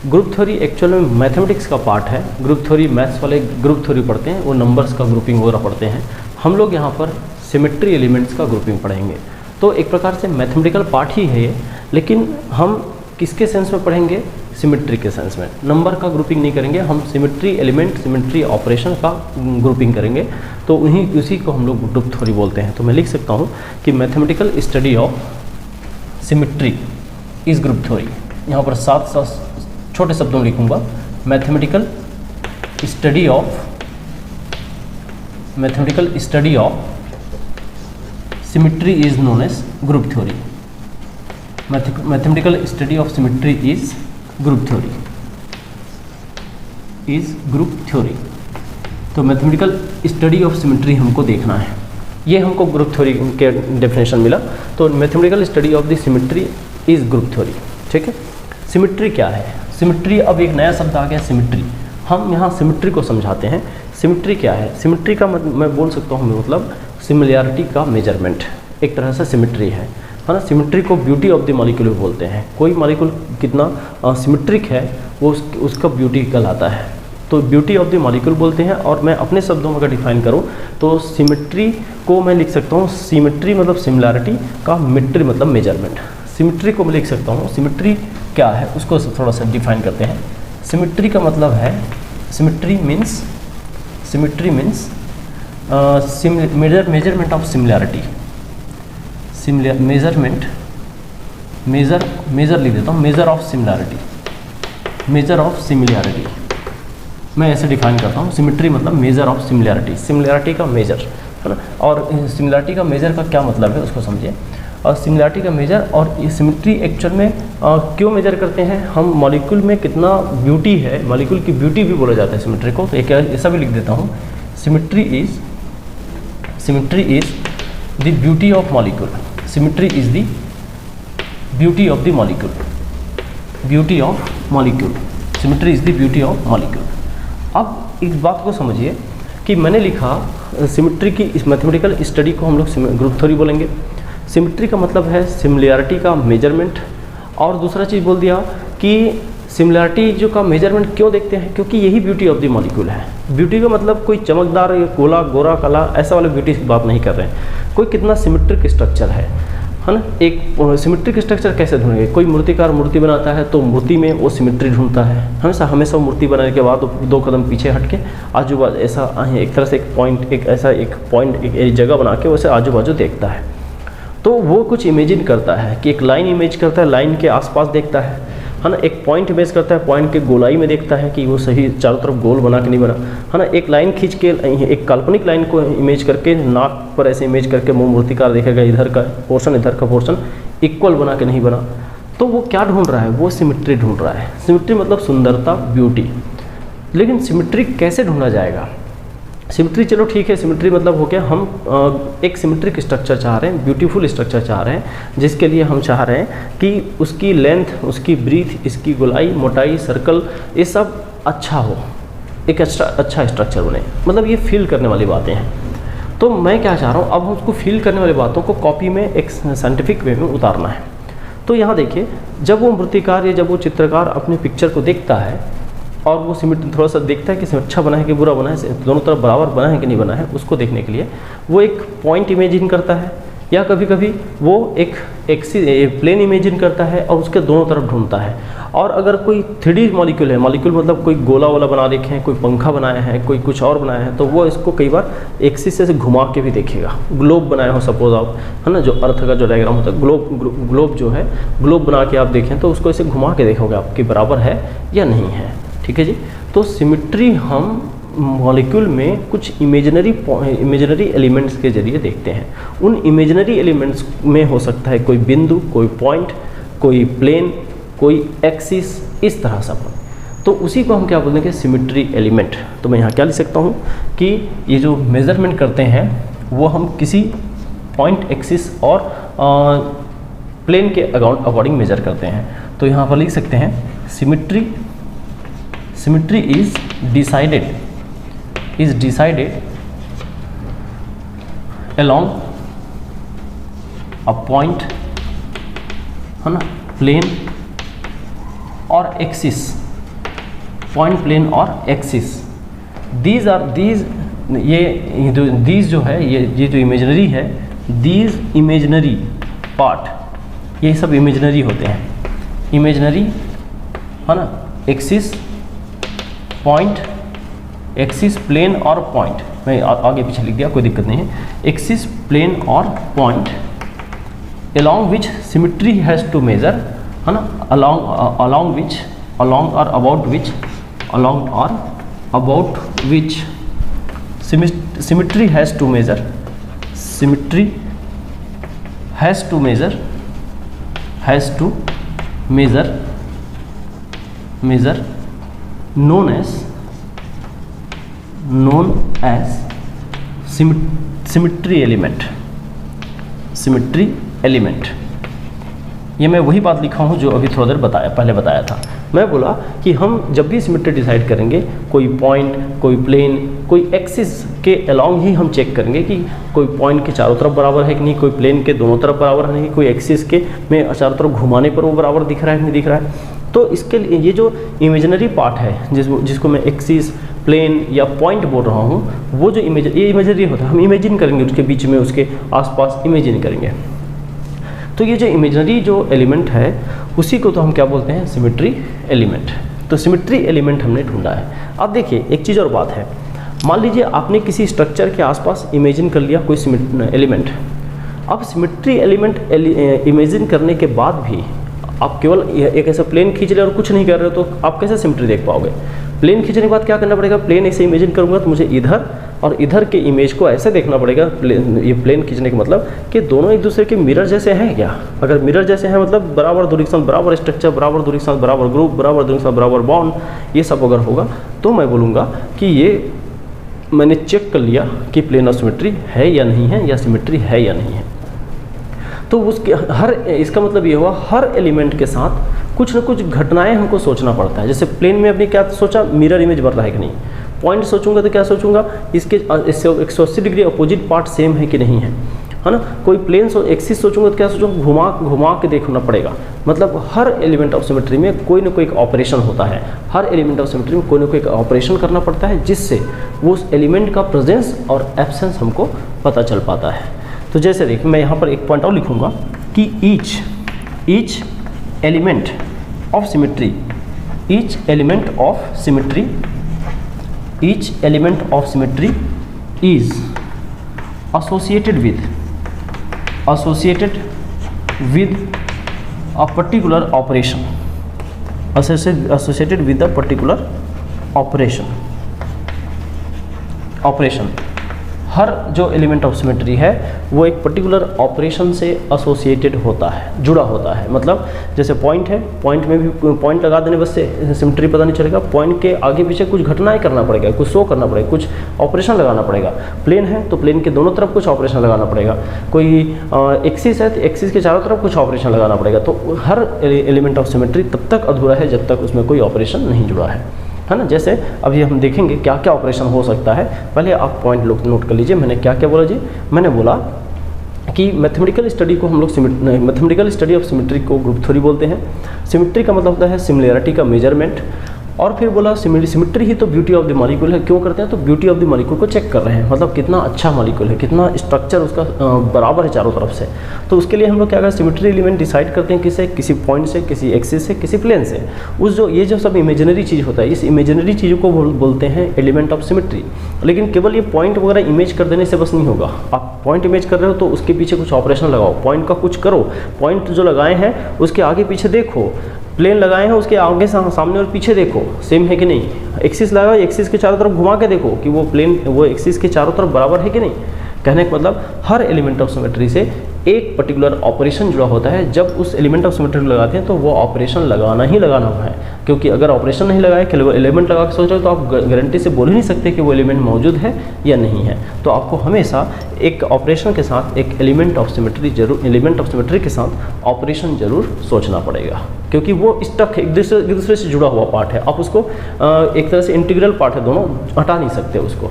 Group theory actual में mathematics का part है। ग्रुप थ्योरी मैथ्स वाले ग्रुप थ्योरी पढ़ते हैं, वो नंबर्स का ग्रुपिंग वगैरह पढ़ते हैं। हम लोग यहाँ पर सिमेट्री एलिमेंट्स का ग्रुपिंग पढ़ेंगे। तो एक प्रकार से मैथमेटिकल पार्ट ही है ये, लेकिन हम किसके सेंस में पढ़ेंगे? सिमेट्री के सेंस में। नंबर का ग्रुपिंग नहीं करेंगे हम, सिमेट्री एलिमेंट, सिमेट्री ऑपरेशन का ग्रुपिंग करेंगे। तो उसी को हम लोग ग्रुप थ्योरी बोलते हैं। तो मैं लिख सकता हूँ कि mathematical study of symmetry is group theory. यहाँ पर 7 छोटे शब्दों में लिखूंगा, mathematical study of symmetry is known age group theory. Mathematical study of symmetry is group theory. तो मैथमेटिकल स्टडी ऑफ सिमेट्री हमको देखना है, ये हमको ग्रुप थ्योरी के डेफिनेशन मिला। तो mathematical study of the symmetry is group theory. ठीक है, सिमेट्री क्या है? सिमेट्री, अब एक नया शब्द आ गया सिमेट्री। हम यहाँ सिमेट्री को समझाते हैं। सिमेट्री क्या है? सिमेट्री का मैं बोल सकता हूँ मतलब सिमिलैरिटी का मेजरमेंट एक तरह से सिमेट्री है ना। सिमेट्री को ब्यूटी ऑफ द मॉलिक्यूल भी बोलते हैं। कोई मॉलिक्यूल कितना सिमेट्रिक है वो उसका ब्यूटी कहलाता है। तो ब्यूटी ऑफ द मॉलिक्यूल बोलते हैं। और मैं अपने शब्दों में अगर डिफाइन करूँ तो सिमेट्री को मैं लिख सकता हूँ, सिमेट्री मतलब सिमिलैरिटी का, मेट्री मतलब मेजरमेंट। सिमेट्री को मैं लिख सकता हूँ, सिमेट्री क्या है उसको थोड़ा सा डिफाइन करते हैं। सिमेट्री का मतलब है, symmetry means measurement of similarity. Measure लिख देता हूँ, मेजर ऑफ सिमिलैरिटी। मैं ऐसे डिफाइन करता हूँ, सिमेट्री मतलब मेजर ऑफ सिमिलैरिटी, सिमिलैरिटी का मेजर, है ना। और सिमिलैरिटी का मेजर का क्या मतलब है उसको समझिए। और सिमिलैरिटी का मेजर और ये सिमेट्री एक्चुअल में क्यों मेजर करते हैं हम? मॉलिक्यूल में कितना ब्यूटी है, मॉलिक्यूल की ब्यूटी भी बोला जाता है सिमेट्री को। तो एक ऐसा भी लिख देता हूँ, symmetry is the beauty of molecule. Symmetry is the beauty of the molecule. Symmetry is the beauty of molecule. अब इस बात को समझिए कि मैंने लिखा सिमेट्री की इस मैथमेटिकल स्टडी को हम लोग ग्रुप थ्योरी बोलेंगे। सिमेट्री का मतलब है सिमिलैरिटी का मेजरमेंट। और दूसरा चीज़ बोल दिया कि सिमिलैरिटी जो का मेजरमेंट क्यों देखते हैं? क्योंकि यही ब्यूटी ऑफ द मॉलिक्यूल है। ब्यूटी का मतलब कोई चमकदार या गोला गोरा काला ऐसा वाला ब्यूटी की बात नहीं कर रहे हैं। कोई कितना सिमेट्रिक स्ट्रक्चर है ना। एक सिमेट्रिक स्ट्रक्चर कैसे ढूंढेंगे? कोई मूर्तिकार मूर्ति बनाता है तो मूर्ति में वो सिमेट्री ढूंढता है हमेशा मूर्ति बनाने के बाद 2 कदम पीछे हट के आजू बाजू ऐसा एक तरह से एक पॉइंट एक जगह बना के वैसे आजू बाजू देखता है। तो वो कुछ इमेजिन करता है कि एक लाइन इमेज करता है, लाइन के आसपास देखता है ना। एक पॉइंट इमेज करता है, पॉइंट के गोलाई में देखता है कि वो सही चारों तरफ गोल बना के नहीं बना, है ना। एक लाइन खींच के एक काल्पनिक लाइन को इमेज करके नाक पर ऐसे इमेज करके वो मूर्तिकार देखेगा इधर का पोर्शन इक्वल बना के नहीं बना। तो वो क्या ढूंढ रहा है? वो सिमेट्री ढूंढ रहा है। सिमेट्री मतलब सुंदरता, ब्यूटी। लेकिन सिमेट्री कैसे ढूंढा जाएगा? सिमेट्री चलो ठीक है, सिमेट्री मतलब हो गया हम एक सिमेट्रिक स्ट्रक्चर चाह रहे हैं, ब्यूटीफुल स्ट्रक्चर चाह रहे हैं, जिसके लिए हम चाह रहे हैं कि उसकी लेंथ, उसकी ब्रीथ, इसकी गोलाई, मोटाई, सर्कल, ये सब अच्छा हो, एक अच्छा स्ट्रक्चर बने। मतलब ये फील करने वाली बातें हैं। तो मैं क्या चाह रहा हूँ, अब हम उसको फील करने वाली बातों को कॉपी में एक साइंटिफिक वे में उतारना है। तो यहाँ देखिए, जब वो मूर्तिकार या जब वो चित्रकार अपने पिक्चर को देखता है और वो सिमेट्री थोड़ा सा देखता है कि अच्छा बना है कि बुरा बना है, दोनों तरफ बराबर बना है कि नहीं बना है, उसको देखने के लिए वो एक पॉइंट इमेजिन करता है, या कभी कभी वो एक प्लेन इमेजिन करता है और उसके दोनों तरफ ढूंढता है। और अगर कोई 3D मॉलिक्यूल है, मॉलिक्यूल मतलब कोई गोला वाला बना देखे हैं, कोई पंखा बनाया है, कोई कुछ और बनाया है, तो वो इसको कई बार एक्सिस से घुमा के भी देखेगा। ग्लोब बनाया हो सपोज आप, है ना, जो अर्थ का जो डायग्राम होता है, ग्लोब जो है, ग्लोब बना के आप देखें तो उसको ऐसे घुमा के देखोगे आपकी बराबर है या नहीं है। ठीक है जी। तो सिमेट्री हम मॉलिक्यूल में कुछ इमेजिनरी एलिमेंट्स के जरिए देखते हैं। उन इमेजिनरी एलिमेंट्स में हो सकता है कोई बिंदु, कोई पॉइंट, कोई प्लेन, कोई एक्सिस, इस तरह सब। तो उसी को हम क्या बोलेंगे? Symmetry element. तो मैं यहाँ क्या लिख सकता हूँ कि ये जो मेजरमेंट करते हैं वो हम किसी पॉइंट, एक्सिस और प्लेन के अकॉर्डिंग मेजर करते हैं। तो यहाँ पर लिख सकते हैं symmetry is decided along a point, है ना, प्लेन और एक्सिस पॉइंट प्लेन और एक्सिस। दीज जो है ये जो इमेजनरी है, दीज इमेजनरी पार्ट, ये सब इमेजनरी होते हैं। इमेजनरी है ना, एक्सिस, पॉइंट, एक्सिस, प्लेन और पॉइंट, मैं आगे पीछे लिख दिया, कोई दिक्कत नहीं है। एक्सिस, प्लेन और point along which symmetry has to measure, है ना, along or about which symmetry has to measure, known as symmetry element। ये मैं वही बात लिखा हूँ जो अभी थोड़ा देर पहले बताया था। मैं बोला कि हम जब भी सिमेट्री डिसाइड करेंगे, कोई पॉइंट, कोई प्लेन, कोई एक्सिस के अलोंग ही हम चेक करेंगे कि कोई पॉइंट के चारों तरफ बराबर है कि नहीं, कोई प्लेन के दोनों तरफ बराबर है नहीं, कोई एक्सिस के में चारों तरफ घुमाने पर वो बराबर दिख रहा है नहीं दिख रहा है। तो इसके लिए ये जो इमेजिनरी पार्ट है जिसको मैं एक्सिस, प्लेन या पॉइंट बोल रहा हूँ, वो जो ये इमेजनरी होता है, हम इमेजिन करेंगे उसके बीच में, उसके आसपास इमेजिन करेंगे। तो ये जो इमेजनरी जो एलिमेंट है उसी को तो हम क्या बोलते हैं, सिमेट्री एलिमेंट। तो सिमेट्री एलिमेंट हमने ढूंढा है। अब देखिए एक चीज़ और बात है, मान लीजिए आपने किसी स्ट्रक्चर के आसपास इमेजिन कर लिया कोई एलिमेंट। अब सिमेट्री एलिमेंट इमेजिन करने के बाद भी आप केवल एक ऐसा प्लेन खींच रहे और कुछ नहीं कर रहे हो तो आप कैसे सिमेट्री देख पाओगे। प्लेन खींचने के बाद क्या करना पड़ेगा, प्लेन ऐसे इमेजिन करूँगा तो मुझे इधर और इधर के इमेज को ऐसे देखना पड़ेगा। ये प्लेन खींचने का मतलब कि दोनों एक दूसरे के मिरर जैसे हैं क्या। अगर मिरर जैसे हैं मतलब बराबर दूरी के साथ बराबर स्ट्रक्चर, बराबर दूरी के साथ बराबर ग्रुप, बराबर दूरी के साथ बराबर बॉन्ड, ये सब अगर होगा तो मैं बोलूँगा कि ये मैंने चेक कर लिया कि प्लेन ऑफ सिमेट्री है या नहीं है, या सिमेट्री है या नहीं है। तो उसके इसका मतलब ये हुआ हर एलिमेंट के साथ कुछ न कुछ घटनाएं हमको सोचना पड़ता है। जैसे प्लेन में अपनी क्या सोचा, मिरर इमेज बन रहा है कि नहीं। पॉइंट सोचूंगा तो क्या सोचूंगा, इसके 180 डिग्री अपोजिट पार्ट सेम है कि नहीं है ना। कोई प्लेन एक्सिस सोचूंगा तो क्या सोचूंगा, घुमा के देखना पड़ेगा। मतलब हर एलिमेंट ऑफ सिमेट्री में कोई ना कोई एक ऑपरेशन होता है। हर एलिमेंट ऑफ सिमेट्री में कोई ना कोई एक ऑपरेशन करना पड़ता है जिससे वो उस एलिमेंट का प्रेजेंस और एब्सेंस हमको पता चल पाता है। तो जैसे देखिए मैं यहाँ पर एक पॉइंट और लिखूँगा कि each element of symmetry, each element of symmetry is associated with a particular operation, associated with a particular operation। हर जो एलिमेंट ऑफ सिमेट्री है वो एक पर्टिकुलर ऑपरेशन से एसोसिएटेड होता है, जुड़ा होता है। मतलब जैसे पॉइंट है, पॉइंट में भी पॉइंट लगा देने बस से सिमेट्री पता नहीं चलेगा। पॉइंट के आगे पीछे कुछ घटनाएं करना पड़ेगा, कुछ शो करना पड़ेगा, कुछ ऑपरेशन लगाना पड़ेगा। प्लेन है तो प्लेन के दोनों तरफ कुछ ऑपरेशन लगाना पड़ेगा। कोई एक्सिस है तो एक्सिस के चारों तरफ कुछ ऑपरेशन लगाना पड़ेगा। तो हर एलिमेंट ऑफ सिमेट्री तब तक अधूरा है जब तक उसमें कोई ऑपरेशन नहीं जुड़ा है ना। जैसे अभी हम देखेंगे क्या क्या ऑपरेशन हो सकता है। पहले आप पॉइंट नोट कर लीजिए, मैंने क्या क्या बोला जी। मैंने बोला कि मैथमेटिकल स्टडी को हम लोग मैथमेटिकल स्टडी ऑफ सिमेट्री को ग्रुप थ्योरी बोलते हैं। सिमेट्री का मतलब होता है सिमिलैरिटी का मेजरमेंट। और फिर बोला सिमेट्री ही तो ब्यूटी ऑफ द मॉलिक्यूल है। क्यों करते हैं, तो ब्यूटी ऑफ द मॉलिक्यूल को चेक कर रहे हैं, मतलब कितना अच्छा मॉलिक्यूल है, कितना स्ट्रक्चर उसका बराबर है चारों तरफ से। तो उसके लिए हम लोग क्या करें, सिमेट्री एलिमेंट डिसाइड करते हैं किससे, किसी पॉइंट से, किसी एक्सिस से, किसी प्लेन से। ये जो सब इमेजिनरी चीज़ होता है, इस इमेजिनरी चीज़ों को बोलते हैं एलिमेंट ऑफ सिमेट्री। लेकिन केवल ये पॉइंट वगैरह इमेज कर देने से बस नहीं होगा। आप पॉइंट इमेज कर रहे हो तो उसके पीछे कुछ ऑपरेशन लगाओ, पॉइंट का कुछ करो। पॉइंट जो लगाए हैं उसके आगे पीछे देखो, प्लेन लगाए हैं उसके आगे सामने और पीछे देखो सेम है कि नहीं। एक्सिस लगाओ, एक्सिस के चारों तरफ घुमा के देखो कि वो एक्सिस के चारों तरफ बराबर है कि नहीं। कहने का मतलब हर एलिमेंट ऑफ सिमेट्री से एक पर्टिकुलर ऑपरेशन जुड़ा होता है। जब उस एलिमेंट ऑफ सिमेट्री को लगाते हैं तो वो ऑपरेशन लगाना ही लगाना है, क्योंकि अगर ऑपरेशन नहीं लगाए केवल एलिमेंट लगा के सोच रहे हो तो आप गारंटी से बोल ही नहीं सकते कि वो एलिमेंट मौजूद है या नहीं है। तो आपको हमेशा एक ऑपरेशन के साथ एक एलिमेंट ऑफ सिमेट्री के साथ ऑपरेशन जरूर सोचना पड़ेगा, क्योंकि वो स्टक एक दूसरे से जुड़ा हुआ पार्ट है। आप उसको एक तरह से इंटीग्रल पार्ट है, दोनों हटा नहीं सकते उसको।